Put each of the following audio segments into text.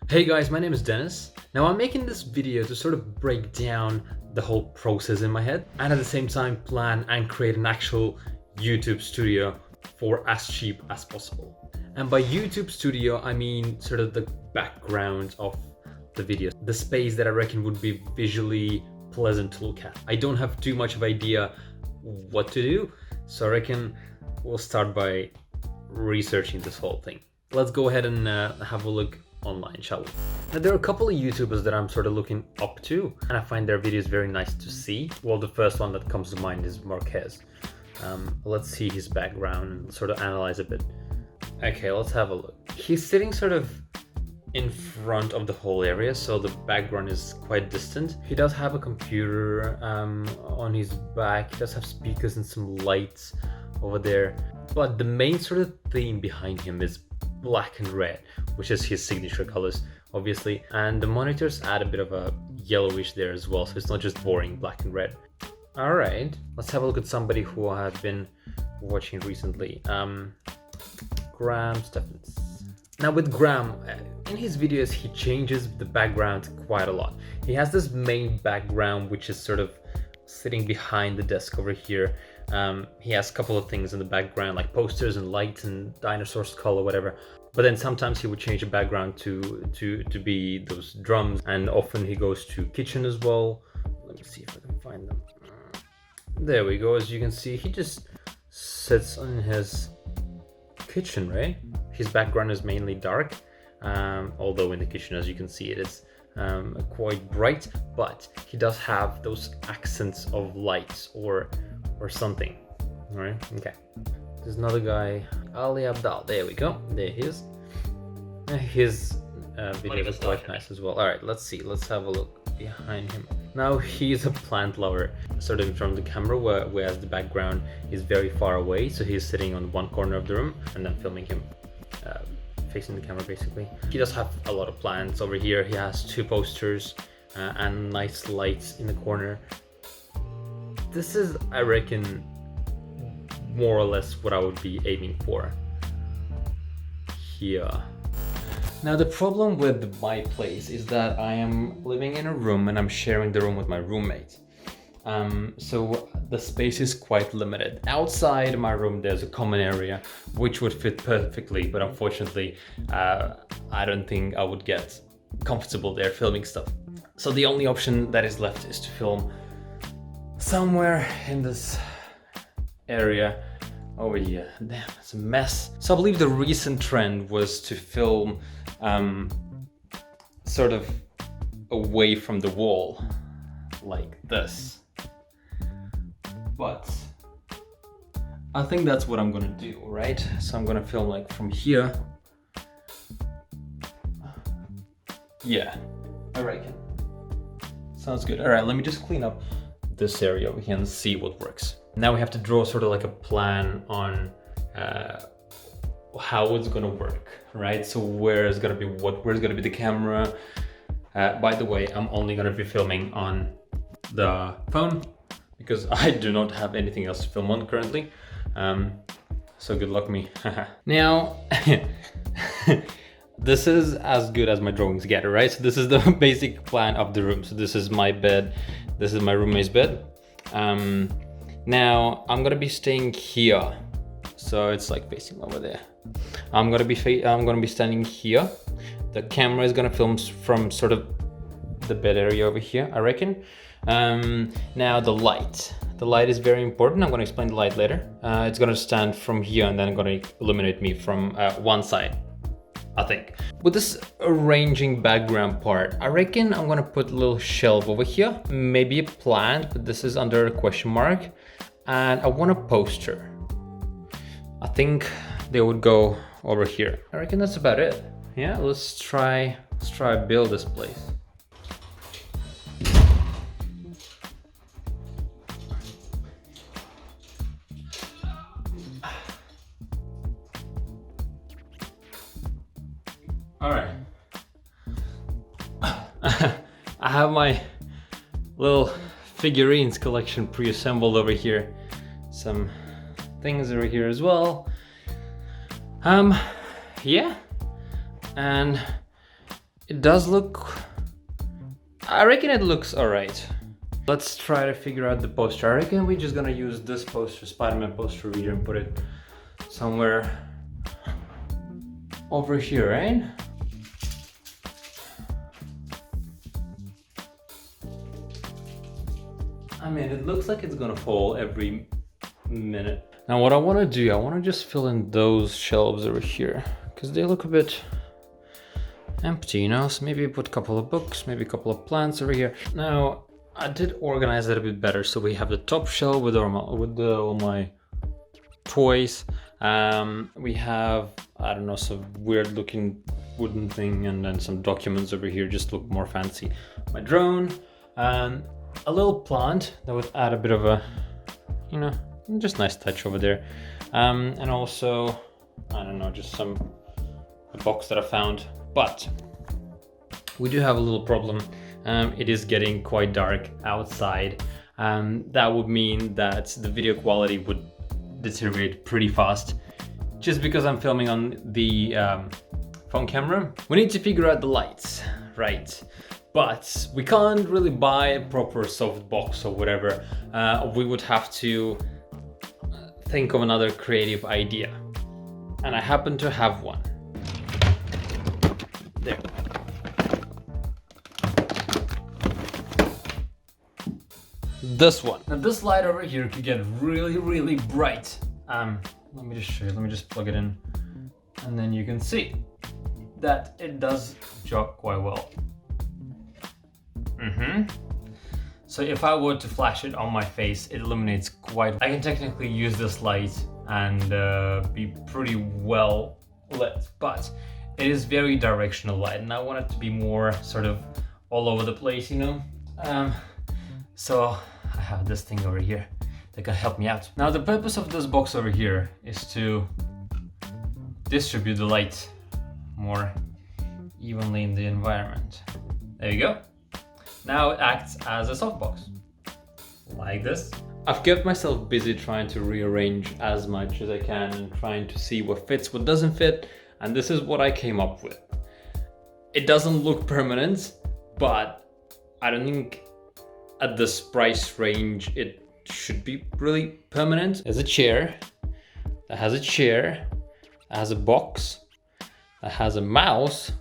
Hey guys, my name is Dennis. Now I'm making this video to sort of break down the whole process in my head and at the same time plan and create an actual YouTube studio for as cheap as possible. And by YouTube studio, I mean sort of the background of the video, the space that I reckon would be visually pleasant to look at. I don't have too much of idea what to do, so I reckon we'll start by researching this whole thing. Let's go ahead and have a look online, shall we? Now, there are a couple of YouTubers that I'm sort of looking up to, and I find their videos very nice to see. Well, the first one that comes to mind is Marquez. Let's see his background and sort of analyze a bit. Okay, let's have a look. He's sitting sort of in front of the whole area, so the background is quite distant. He does have a computer on his back. He does have speakers and some lights over there, but the main sort of theme behind him is black and red, which is his signature colors, obviously, and the monitors add a bit of a yellowish there as well, so it's not just boring black and red. All right, let's have a look at somebody who I've been watching recently. Graham Steffens. Now with Graham, in his videos he changes the background quite a lot. He has this main background which is sort of sitting behind the desk over here. He has a couple of things in the background like posters and lights and dinosaur skull or whatever, but then sometimes he would change the background to be those drums, and often he goes to kitchen as well. Let me see if I can find them. There we go. As you can see, he just sits in his kitchen, right? His background is mainly dark, although in the kitchen, as you can see, it is quite bright, but he does have those accents of lights or something. All right, okay. There's another guy, Ali Abdal. There we go. There he is. His video is quite nice as well. All right, let's see. Let's have a look behind him. Now he's a plant lover, sort of in front of the camera, whereas the background is very far away. So he's sitting on one corner of the room and then filming him facing the camera, basically. He does have a lot of plants over here. He has two posters and nice lights in the corner. This is, I reckon, more or less what I would be aiming for here. Now the problem with my place is that I am living in a room and I'm sharing the room with my roommate. So the space is quite limited. Outside my room there's a common area which would fit perfectly, but unfortunately I don't think I would get comfortable there filming stuff. So the only option that is left is to film somewhere in this area over here. Damn, it's a mess. So I believe the recent trend was to film sort of away from the wall, like this. But I think that's what I'm gonna do, right? So I'm gonna film like from here. Yeah, I reckon. Sounds good. All right, let me just clean up this area over here and see what works. Now we have to draw sort of like a plan on how it's gonna work, right? So where's gonna be the camera? By the way, I'm only gonna be filming on the phone because I do not have anything else to film on currently. So good luck me. Now, this is as good as my drawings get, right? So this is the basic plan of the room. So this is my bed. This is my roommate's bed. Now I'm gonna be staying here, so it's like facing over there. I'm gonna be standing here. The camera is gonna film from sort of the bed area over here, I reckon. Now the light is very important. I'm gonna explain the light later. It's gonna stand from here and then gonna illuminate me from one side, I think. With this arranging background part, I reckon I'm gonna put a little shelf over here, maybe a plant, but this is under a question mark. And I want a poster. I think they would go over here. I reckon that's about it. Yeah, let's try build this place. All right. I have my little figurines collection pre-assembled over here. Some things over here as well. Yeah, and It does look, I reckon it looks alright. Let's try to figure out the poster. I reckon we're just gonna use this poster, Spider-Man poster reader, and put it somewhere over here, right? I mean, it looks like it's gonna fall every minute. Now what I wanna do, I wanna just fill in those shelves over here, because they look a bit empty, you know? So maybe put a couple of books, maybe a couple of plants over here. Now, I did organize it a bit better. So we have the top shelf with all my toys. We have, I don't know, some weird looking wooden thing, and then some documents over here just look more fancy. My drone, a little plant that would add a bit of a, you know, just nice touch over there. And also, I don't know, just a box that I found. But we do have a little problem. It is getting quite dark outside. That would mean that the video quality would deteriorate pretty fast, just because I'm filming on the phone camera. We need to figure out the lights, right? But we can't really buy a proper softbox or whatever. We would have to think of another creative idea. And I happen to have one. There. This one. Now this light over here could get really, really bright. Let me just show you. Let me just plug it in, and then you can see that it does job quite well. So if I were to flash it on my face, it illuminates quite. I can technically use this light and be pretty well lit, but it is very directional light, and I want it to be more sort of all over the place, you know? So I have this thing over here that can help me out. Now the purpose of this box over here is to distribute the light more evenly in the environment. There you go. Now it acts as a softbox, like this. I've kept myself busy trying to rearrange as much as I can and trying to see what fits, what doesn't fit, and this is what I came up with. It doesn't look permanent, but I don't think at this price range it should be really permanent. There's a chair that has a box that has a mouse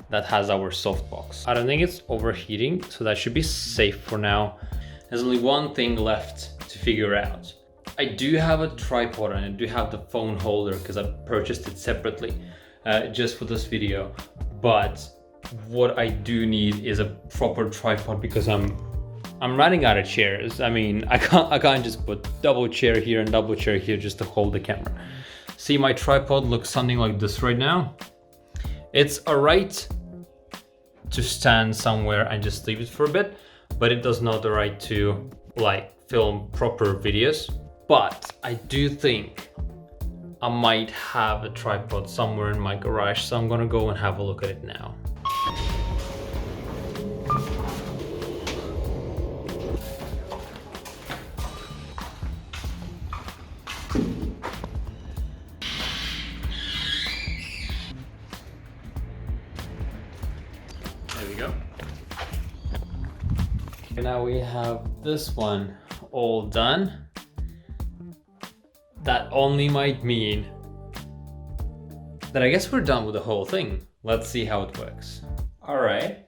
that has our softbox. I don't think it's overheating, so that should be safe for now. There's only one thing left to figure out. I do have a tripod and I do have the phone holder because I purchased it separately just for this video. But what I do need is a proper tripod because I'm running out of chairs. I mean, I can't just put double chair here and double chair here just to hold the camera. See, my tripod looks something like this right now. It's alright to stand somewhere and just leave it for a bit, but it does not alright to like film proper videos. But I do think I might have a tripod somewhere in my garage, so I'm gonna go and have a look at it now. There we go. And now we have this one all done. That only might mean that I guess we're done with the whole thing. Let's see how it works. All right.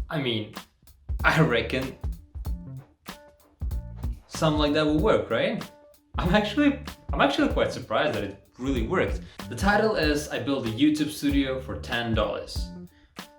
I mean, I reckon something like that will work, right? I'm actually quite surprised that it really worked. The title is I built a YouTube studio for $10,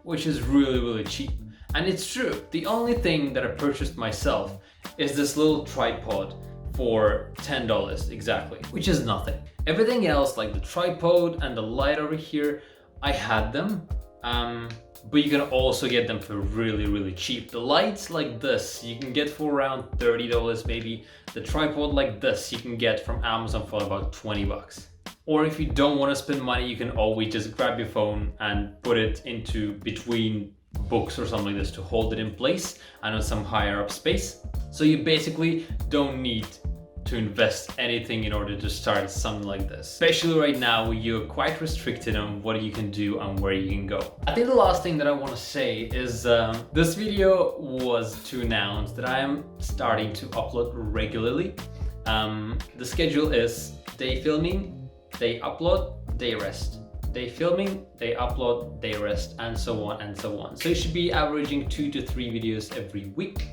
which is really, really cheap. And it's true. The only thing that I purchased myself is this little tripod for $10 exactly, which is nothing. Everything else, like the tripod and the light over here, I had them, but you can also get them for really, really cheap. The lights like this, you can get for around $30 maybe. The tripod like this, you can get from Amazon for about 20 bucks. Or if you don't want to spend money, you can always just grab your phone and put it into between books or something like this to hold it in place and on some higher up space. So you basically don't need to invest anything in order to start something like this. Especially right now, you're quite restricted on what you can do and where you can go. I think the last thing that I want to say is this video was to announce that I am starting to upload regularly. The schedule is day filming, day upload, day rest. Day filming, day upload, day rest, and so on and so on. So you should be averaging 2 to 3 videos every week.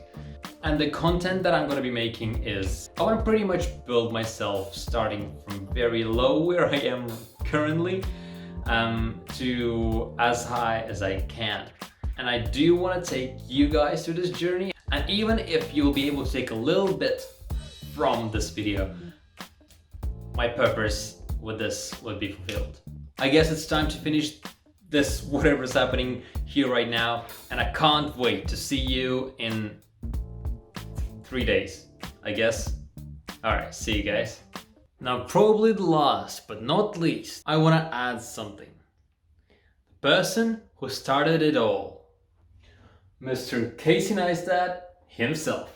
And the content that I'm going to be making is, I want to pretty much build myself starting from very low where I am currently to as high as I can. And I do want to take you guys through this journey. And even if you'll be able to take a little bit from this video, my purpose with this would be fulfilled. I guess it's time to finish this, whatever's happening here right now. And I can't wait to see you in 3 days, I guess. Alright, see you guys. Now, probably the last but not least, I want to add something. The person who started it all, Mr. Casey Neistat himself.